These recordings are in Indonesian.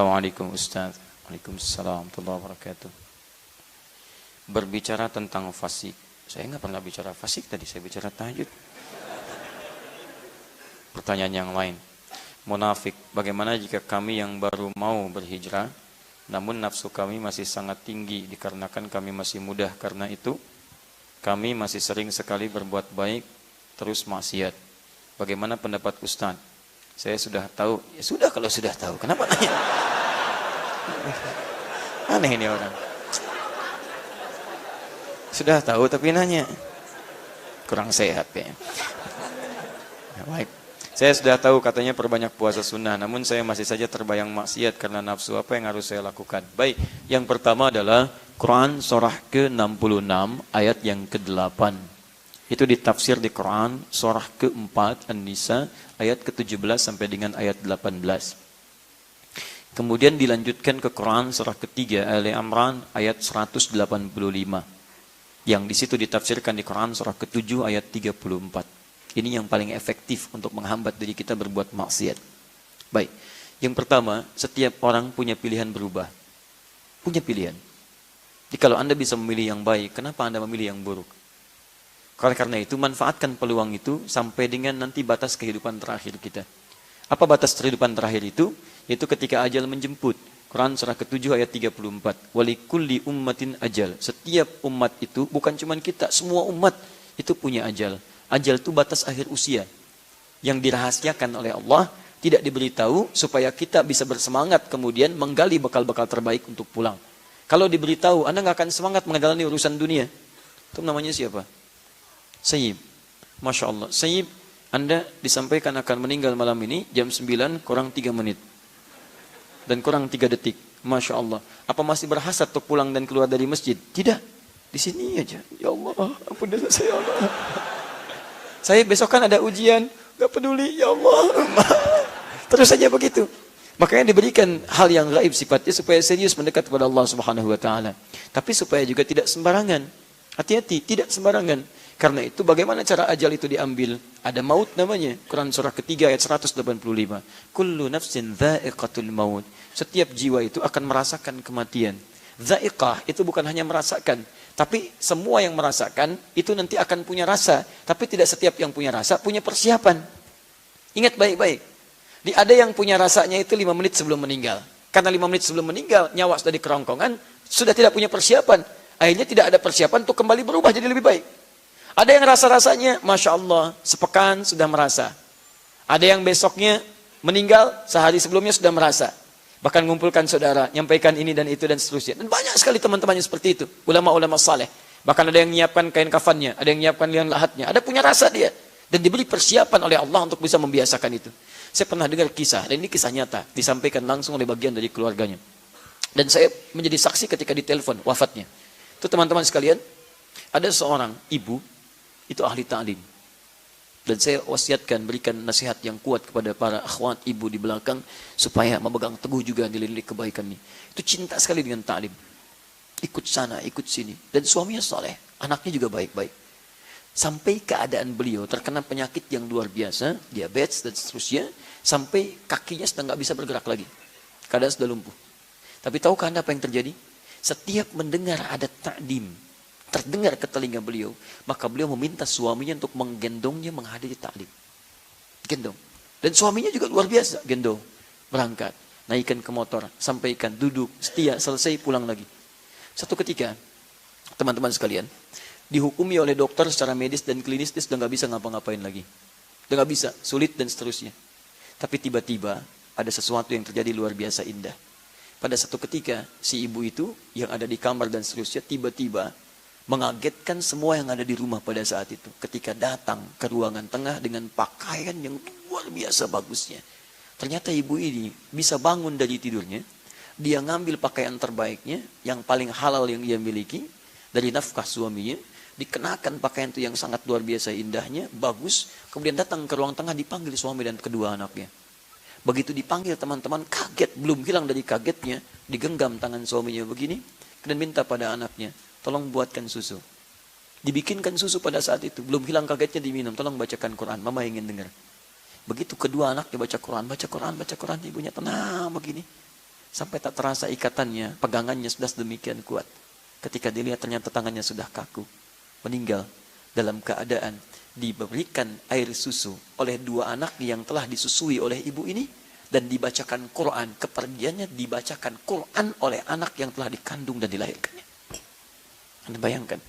Assalamualaikum Ustaz. Waalaikumsalam warahmatullahi wabarakatuh. Berbicara tentang fasik. Saya nggak pernah bicara fasik tadi, saya bicara tahajud. Pertanyaan yang lain. Munafik, bagaimana jika kami yang baru mau berhijrah, namun nafsu kami masih sangat tinggi dikarenakan kami masih muda, karena itu kami masih sering sekali berbuat baik, terus maksiat. Bagaimana pendapat Ustaz? Saya sudah tahu. Ya sudah kalau sudah tahu, kenapa nanya? Aneh ini orang. Sudah tahu tapi nanya. Kurang sehat kayaknya. Baik. Saya sudah tahu katanya perbanyak puasa sunnah, namun saya masih saja terbayang maksiat karena nafsu. Apa yang harus saya lakukan? Baik, yang pertama adalah Quran surah ke-66 ayat yang ke-8. Itu ditafsir di Quran surah ke-4 An-Nisa ayat ke-17 sampai dengan ayat 18. Kemudian dilanjutkan ke Quran surah ketiga Ali Imran ayat 185. Yang di situ ditafsirkan di Quran surah ke-7 ayat 34. Ini yang paling efektif untuk menghambat diri kita berbuat maksiat. Baik. Yang pertama, setiap orang punya pilihan berubah. Punya pilihan. Jadi kalau Anda bisa memilih yang baik, kenapa Anda memilih yang buruk? Karena itu manfaatkan peluang itu sampai dengan nanti batas kehidupan terakhir kita. Apa batas kehidupan terakhir itu? Yaitu ketika ajal menjemput. Quran surah ke-7 ayat 34. Walikulli ummatin ajal. Setiap umat itu, bukan cuma kita, semua umat itu punya ajal. Ajal itu batas akhir usia. Yang dirahasiakan oleh Allah, tidak diberitahu supaya kita bisa bersemangat kemudian menggali bekal-bekal terbaik untuk pulang. Kalau diberitahu, Anda nggak akan semangat menjalani urusan dunia. Itu namanya siapa? Sayyib. Masya Allah. Sayyib, Anda disampaikan akan meninggal malam ini jam 9 kurang 3 menit. Dan kurang 3 detik. Masya Allah. Apa masih berhasrat untuk pulang dan keluar dari masjid? Tidak. Di sini aja. Ya Allah, ampunilah saya, Allah. Saya besok kan ada ujian. Gak peduli, ya Allah. Terus saja begitu. Makanya diberikan hal yang gaib sifatnya supaya serius mendekat kepada Allah Subhanahu wa taala. Tapi supaya juga tidak sembarangan. Hati-hati, tidak sembarangan. Karena itu bagaimana cara ajal itu diambil? Ada maut namanya. Quran surah ketiga ayat 185. Kullu nafsin dha'iqatul maut. Setiap jiwa itu akan merasakan kematian. Dha'iqah itu bukan hanya merasakan, tapi semua yang merasakan itu nanti akan punya rasa. Tapi tidak setiap yang punya rasa punya persiapan. Ingat baik-baik. Ada yang punya rasanya itu 5 menit sebelum meninggal. Karena 5 menit sebelum meninggal nyawa sudah di kerongkongan, sudah tidak punya persiapan. Akhirnya tidak ada persiapan untuk kembali berubah jadi lebih baik. Ada yang rasa-rasanya, Masya Allah, sepekan sudah merasa. Ada yang besoknya meninggal, sehari sebelumnya sudah merasa. Bahkan mengumpulkan saudara, nyampaikan ini dan itu dan seterusnya. Dan banyak sekali teman-temannya seperti itu. Ulama-ulama saleh. Bahkan ada yang menyiapkan kain kafannya, ada yang menyiapkan liang lahatnya. Ada punya rasa dia. Dan diberi persiapan oleh Allah untuk bisa membiasakan itu. Saya pernah dengar kisah, dan ini kisah nyata. Disampaikan langsung oleh bagian dari keluarganya. Dan saya menjadi saksi ketika ditelepon wafatnya. Itu teman-teman sekalian, ada seorang ibu, itu ahli ta'lim. Dan saya wasiatkan berikan nasihat yang kuat kepada para akhwat ibu di belakang supaya memegang teguh juga nilai-nilai kebaikan ini. Itu cinta sekali dengan ta'lim. Ikut sana, ikut sini. Dan suaminya saleh, anaknya juga baik-baik. Sampai keadaan beliau terkena penyakit yang luar biasa, diabetes dan seterusnya, sampai kakinya sudah nggak bisa bergerak lagi. Keadaan sudah lumpuh. Tapi tahukah Anda apa yang terjadi? Setiap mendengar ada ta'lim, terdengar ke telinga beliau, maka beliau meminta suaminya untuk menggendongnya menghadiri ta'lim. Gendong. Dan suaminya juga luar biasa, gendong. Berangkat, naikkan ke motor, sampaikan, duduk, setia, selesai, pulang lagi. Satu ketika, teman-teman sekalian, dihukumi oleh dokter secara medis dan klinis, dia sudah nggak bisa ngapa-ngapain lagi. Sudah nggak bisa, sulit dan seterusnya. Tapi tiba-tiba, ada sesuatu yang terjadi luar biasa indah. Pada satu ketika, si ibu itu, yang ada di kamar dan seterusnya, tiba-tiba, mengagetkan semua yang ada di rumah pada saat itu. Ketika datang ke ruangan tengah dengan pakaian yang luar biasa bagusnya. Ternyata ibu ini bisa bangun dari tidurnya. Dia ngambil pakaian terbaiknya, yang paling halal yang dia miliki, dari nafkah suaminya. Dikenakan pakaian itu yang sangat luar biasa indahnya, bagus. Kemudian datang ke ruang tengah, dipanggil suami dan kedua anaknya. Begitu dipanggil teman-teman kaget, belum hilang dari kagetnya. Digenggam tangan suaminya begini, dan minta pada anaknya, tolong buatkan susu. Dibikinkan susu pada saat itu. Belum hilang kagetnya, diminum. Tolong bacakan Quran. Mama ingin dengar. Begitu kedua anaknya baca Quran. Ibunya tenang begini. Sampai tak terasa ikatannya, pegangannya sudah sedemikian kuat. Ketika dilihat ternyata tangannya sudah kaku. Meninggal dalam keadaan diberikan air susu oleh dua anak yang telah disusui oleh ibu ini. Dan dibacakan Quran. Kepergiannya dibacakan Quran oleh anak yang telah dikandung dan dilahirkannya. Anda bayangkan,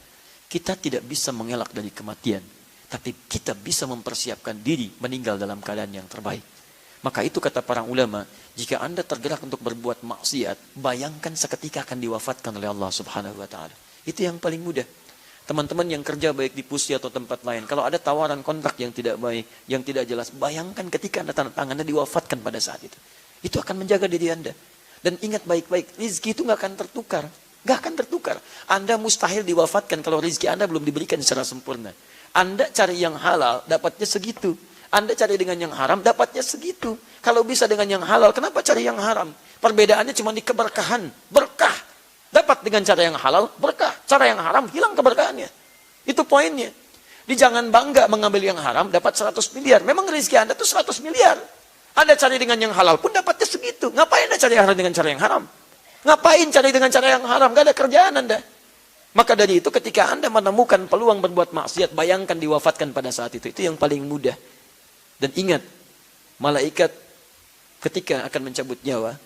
kita tidak bisa mengelak dari kematian. Tapi kita bisa mempersiapkan diri meninggal dalam keadaan yang terbaik. Maka itu kata para ulama, jika Anda tergerak untuk berbuat maksiat, bayangkan seketika akan diwafatkan oleh Allah Subhanahu wa taala. Itu yang paling mudah. Teman-teman yang kerja baik di Pusi atau tempat lain, kalau ada tawaran kontrak yang tidak baik, yang tidak jelas, bayangkan ketika Anda tanda tangannya diwafatkan pada saat itu. Itu akan menjaga diri Anda. Dan ingat baik-baik, rizki itu nggak akan tertukar. Nggak akan tertukar. Anda mustahil diwafatkan kalau rizki Anda belum diberikan secara sempurna. Anda cari yang halal, dapatnya segitu. Anda cari dengan yang haram, dapatnya segitu. Kalau bisa dengan yang halal, kenapa cari yang haram? Perbedaannya cuma di keberkahan. Berkah. Dapat dengan cara yang halal, berkah. Cara yang haram, hilang keberkahannya. Itu poinnya. Di jangan bangga mengambil yang haram, dapat 100 miliar. Memang rezeki Anda itu 100 miliar. Anda cari dengan yang halal pun dapatnya segitu. Ngapain Anda cari yang halal dengan cara yang haram? Ngapain cari dengan cara yang haram? Gak ada kerjaan Anda. Maka dari itu ketika Anda menemukan peluang berbuat maksiat, bayangkan diwafatkan pada saat itu. Itu yang paling mudah. Dan ingat, malaikat ketika akan mencabut nyawa,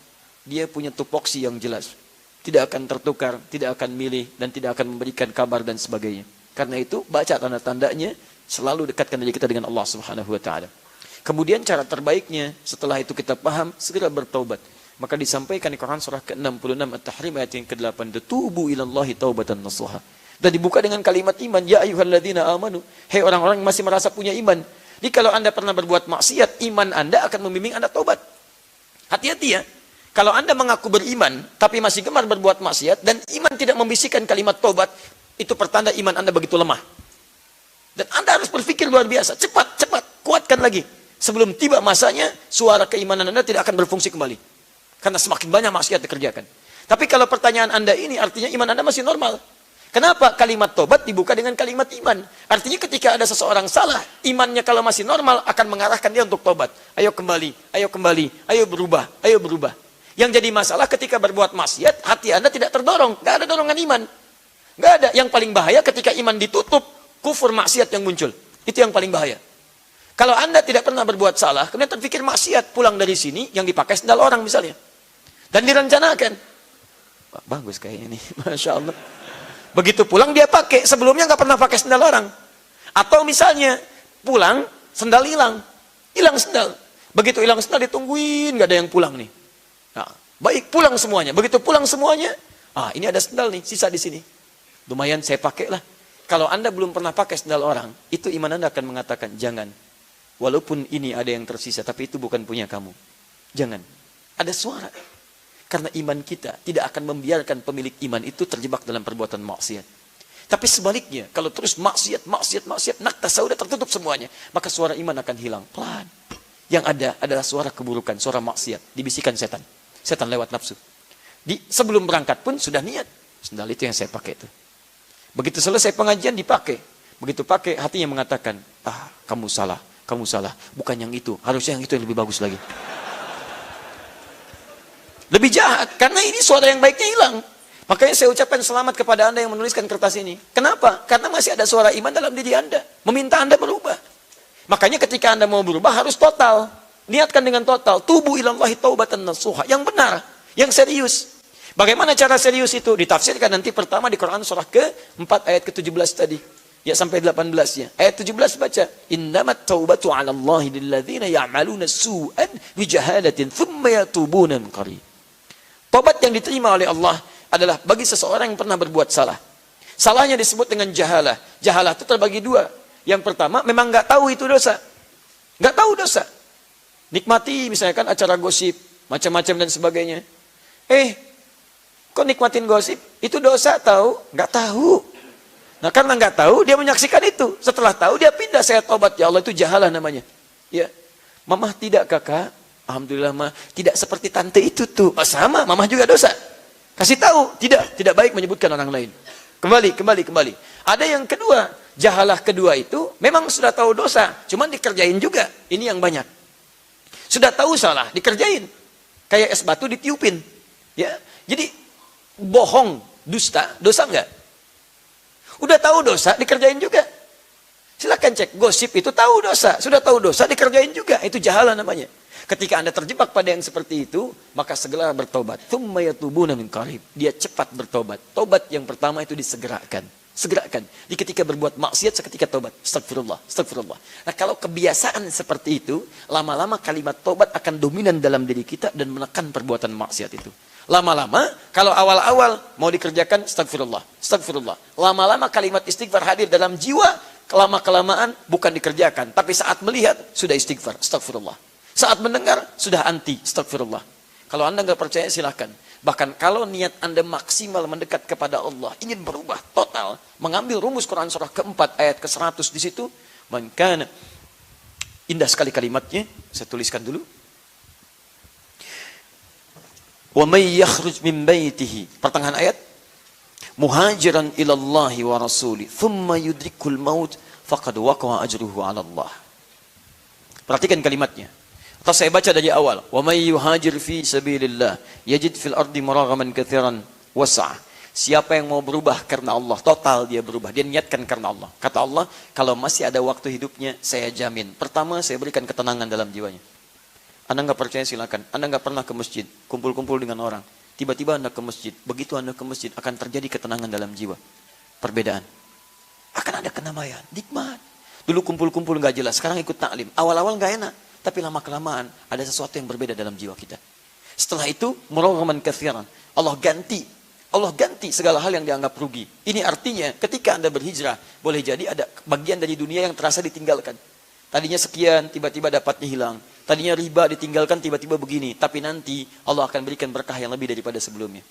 dia punya tupoksi yang jelas. Tidak akan tertukar, tidak akan milih, dan tidak akan memberikan kabar dan sebagainya. Karena itu, baca tanda-tandanya, selalu dekatkan diri kita dengan Allah Subhanahu wa taala. Kemudian cara terbaiknya, setelah itu kita paham, segera bertaubat. Maka disampaikan di Quran surah ke-66 At-Tahrim ayat yang ke-8, "Tubu ilallahi taubatan nasuha." Dan dibuka dengan kalimat iman, "Ya ayyuhalladzina amanu." Hei orang-orang yang masih merasa punya iman. Jadi kalau Anda pernah berbuat maksiat, iman Anda akan membimbing Anda taubat. Hati-hati ya. Kalau Anda mengaku beriman, tapi masih gemar berbuat maksiat, dan iman tidak membisikkan kalimat taubat, itu pertanda iman Anda begitu lemah. Dan Anda harus berpikir luar biasa. Cepat, kuatkan lagi. Sebelum tiba masanya, suara keimanan Anda tidak akan berfungsi kembali. Karena semakin banyak maksiat dikerjakan. Tapi kalau pertanyaan Anda ini, artinya iman Anda masih normal. Kenapa kalimat tobat dibuka dengan kalimat iman? Artinya ketika ada seseorang salah, imannya kalau masih normal akan mengarahkan dia untuk tobat. Ayo kembali, ayo berubah, ayo berubah. Yang jadi masalah ketika berbuat maksiat, hati Anda tidak terdorong. Gak ada dorongan iman. Gak ada. Yang paling bahaya ketika iman ditutup, kufur maksiat yang muncul. Itu yang paling bahaya. Kalau Anda tidak pernah berbuat salah, kemudian terpikir maksiat, pulang dari sini, yang dipakai sendal orang misalnya. Dan direncanakan. Wah, bagus kayaknya ini, Masya Allah. Begitu pulang dia pakai, sebelumnya nggak pernah pakai sendal orang. Atau misalnya pulang, sendal hilang sendal. Begitu hilang sendal ditungguin, nggak ada yang pulang nih. Nah, baik pulang semuanya. Begitu pulang semuanya, ini ada sendal nih, sisa di sini. Lumayan saya pakai lah. Kalau Anda belum pernah pakai sendal orang, itu iman Anda akan mengatakan jangan. Walaupun ini ada yang tersisa, tapi itu bukan punya kamu. Jangan. Ada suara. Karena iman kita tidak akan membiarkan pemilik iman itu terjebak dalam perbuatan maksiat. Tapi sebaliknya, kalau terus maksiat, naktasa sudah tertutup semuanya, maka suara iman akan hilang. Pelan. Yang ada adalah suara keburukan, suara maksiat, dibisikkan setan. Setan lewat nafsu. Sebelum berangkat pun sudah niat. Sendal itu yang saya pakai itu. Begitu selesai pengajian dipakai. Begitu pakai, hatinya mengatakan, kamu salah. Bukan yang itu. Harusnya yang itu yang lebih bagus lagi. Lebih jahat, karena ini suara yang baiknya hilang. Makanya saya ucapkan selamat kepada Anda yang menuliskan kertas ini. Kenapa? Karena masih ada suara iman dalam diri Anda. Meminta Anda berubah. Makanya ketika Anda mau berubah harus total. Niatkan dengan total. Tubu ilallahi taubatan nasuha. Yang benar, yang serius. Bagaimana cara serius itu? Ditafsirkan nanti pertama di Quran surah ke-4 ayat ke-17 tadi. Ya sampai 18 ya. Ayat 17 baca. Innamat taubatu 'ala Allahi lilladzina ya'maluna su'an bijahalatin thumma yatubuna min qarib. Tobat yang diterima oleh Allah adalah bagi seseorang yang pernah berbuat salah. Salahnya disebut dengan jahalah. Jahalah itu terbagi dua. Yang pertama, memang nggak tahu itu dosa. Nggak tahu dosa. Nikmati misalkan acara gosip, macam-macam dan sebagainya. Kok nikmatin gosip? Itu dosa tahu? Nggak tahu. Nah karena nggak tahu, dia menyaksikan itu. Setelah tahu, dia pindah, saya tobat. Ya Allah, itu jahalah namanya. Ya, Mamah tidak kakak. Alhamdulillah mah tidak seperti tante itu tuh. Sama, mamah juga dosa. Kasih tahu, tidak baik menyebutkan orang lain. Kembali. Ada yang kedua, jahalah kedua itu memang sudah tahu dosa, cuman dikerjain juga. Ini yang banyak. Sudah tahu salah, dikerjain. Kayak es batu ditiupin. Ya, jadi bohong, dusta, dosa enggak? Udah tahu dosa, dikerjain juga. Silakan cek, gosip itu tahu dosa, sudah tahu dosa, dikerjain juga. Itu jahala namanya. Ketika Anda terjebak pada yang seperti itu, maka segera bertobat. Tsumma yatubuna min qarib. Dia cepat bertobat. Tobat yang pertama itu disegerakan. Segerakan. Di ketika berbuat maksiat, seketika tobat. Astagfirullah, astagfirullah. Nah, kalau kebiasaan seperti itu, lama-lama kalimat tobat akan dominan dalam diri kita dan menekan perbuatan maksiat itu. Lama-lama, kalau awal-awal mau dikerjakan, astagfirullah, astagfirullah. Lama-lama kalimat istighfar hadir dalam jiwa, kelama-kelamaan bukan dikerjakan. Tapi saat melihat, sudah istighfar, astagfirullah. Saat mendengar, sudah anti, astagfirullah. Kalau Anda nggak percaya, silahkan. Bahkan kalau niat Anda maksimal mendekat kepada Allah, ingin berubah total, mengambil rumus Quran surah keempat ayat ke-100 di situ, maka indah sekali kalimatnya, saya tuliskan dulu. Wa may yakhruj min baitihi, pertengahan ayat, muhajiran ilallahi wa rasuli, thumma yudrikul maut, faqad waqa'a ajruhu 'ala Allah. Perhatikan kalimatnya. Atau saya baca dari awal. Wa may yuhajir fi sabilillah yajid fil ardi maragaman katsiran was'a. Siapa yang mau berubah karena Allah, total dia berubah. Dia niatkan karena Allah. Kata Allah, kalau masih ada waktu hidupnya, saya jamin. Pertama, saya berikan ketenangan dalam jiwanya. Anda nggak percaya, silakan. Anda nggak pernah ke masjid, kumpul-kumpul dengan orang. Tiba-tiba Anda ke masjid. Begitu Anda ke masjid, akan terjadi ketenangan dalam jiwa. Perbedaan. Akan ada kenamaian, nikmat. Dulu kumpul-kumpul nggak jelas, sekarang ikut taklim. Awal-awal nggak enak. Tapi lama-kelamaan ada sesuatu yang berbeda dalam jiwa kita. Setelah itu, maragaman katsiran. Allah ganti segala hal yang dianggap rugi. Ini artinya ketika Anda berhijrah, boleh jadi ada bagian dari dunia yang terasa ditinggalkan. Tadinya sekian, tiba-tiba dapatnya hilang. Tadinya riba ditinggalkan, tiba-tiba begini. Tapi nanti Allah akan berikan berkah yang lebih daripada sebelumnya.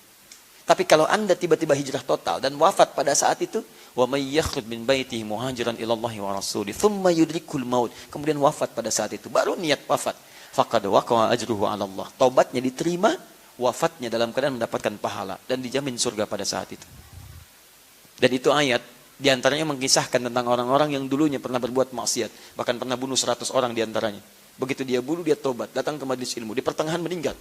Tapi kalau Anda tiba-tiba hijrah total dan wafat pada saat itu, wa may yakhruj min baitihi muhajiran ilallahi wa rasuli, thumma yudrikul maut, kemudian wafat pada saat itu, baru niat wafat, faqad waqa'a ajruhu 'ala Allah. Taubatnya diterima, wafatnya dalam keadaan mendapatkan pahala dan dijamin surga pada saat itu. Dan itu ayat diantaranya mengisahkan tentang orang-orang yang dulunya pernah berbuat maksiat, bahkan pernah bunuh 100 orang diantaranya. Begitu dia bunuh, dia tobat, datang ke majelis ilmu, di pertengahan meninggal.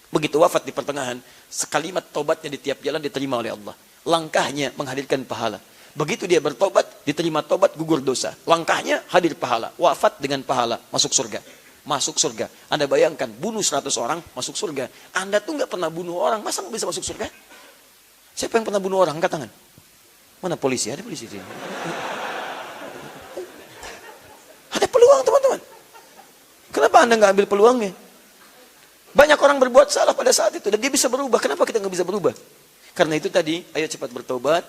Begitu wafat di pertengahan, sekalimat tobatnya di tiap jalan diterima oleh Allah. Langkahnya menghadirkan pahala. Begitu dia bertobat, diterima tobat, gugur dosa. Langkahnya hadir pahala. Wafat dengan pahala, masuk surga. Masuk surga. Anda bayangkan, bunuh 100 orang, masuk surga. Anda tuh nggak pernah bunuh orang, masa nggak bisa masuk surga? Siapa yang pernah bunuh orang? Angkat tangan. Mana polisi? Ada polisi di sini. Ada peluang, teman-teman. Kenapa Anda nggak ambil peluangnya? Banyak orang berbuat salah pada saat itu dan dia bisa berubah. Kenapa kita nggak bisa berubah? Karena itu tadi, ayo cepat bertobat.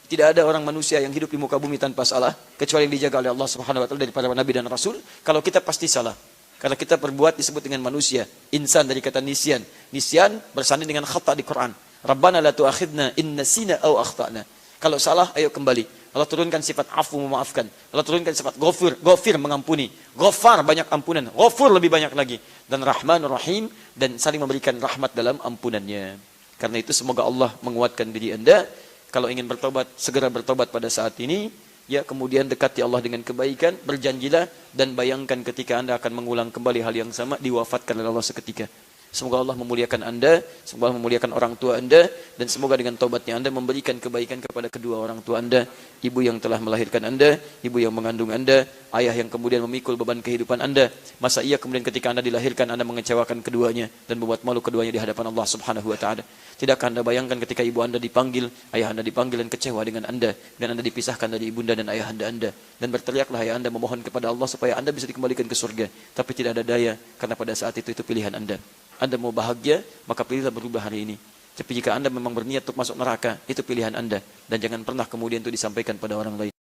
Tidak ada orang manusia yang hidup di muka bumi tanpa salah, kecuali yang dijaga oleh Allah Subhanahu wa taala dari para nabi dan rasul. Kalau kita pasti salah. Karena kita berbuat disebut dengan manusia. Insan dari kata nisyan. Nisyan bersanding dengan khata di Quran. Rabbana la tu'akhidna in nasina aw akhtana. Kalau salah, ayo kembali. Allah turunkan sifat afu, memaafkan. Allah turunkan sifat ghafir, mengampuni. Ghafar, banyak ampunan. Ghafur, lebih banyak lagi. Dan Rahmanur Rahim, dan saling memberikan rahmat dalam ampunannya. Karena itu semoga Allah menguatkan diri Anda. Kalau ingin bertobat, segera bertobat pada saat ini. Ya, kemudian dekati Allah dengan kebaikan, berjanjilah, dan bayangkan ketika Anda akan mengulang kembali hal yang sama, diwafatkan oleh Allah seketika. Semoga Allah memuliakan Anda, semoga Allah memuliakan orang tua Anda, dan semoga dengan taubatnya Anda memberikan kebaikan kepada kedua orang tua Anda, ibu yang telah melahirkan Anda, ibu yang mengandung Anda, ayah yang kemudian memikul beban kehidupan Anda. Masa iya kemudian ketika Anda dilahirkan Anda mengecewakan keduanya dan membuat malu keduanya di hadapan Allah Subhanahu wa taala? Tidakkah Anda bayangkan ketika ibu Anda dipanggil, ayah Anda dipanggil dan kecewa dengan Anda, dan Anda dipisahkan dari ibunda dan ayah Anda, dan berteriaklah ayah Anda memohon kepada Allah supaya Anda bisa dikembalikan ke surga, tapi tidak ada daya karena pada saat itu pilihan Anda. Anda mau bahagia, maka pilihlah berubah hari ini. Tapi jika Anda memang berniat untuk masuk neraka, itu pilihan Anda. Dan jangan pernah kemudian itu disampaikan pada orang lain.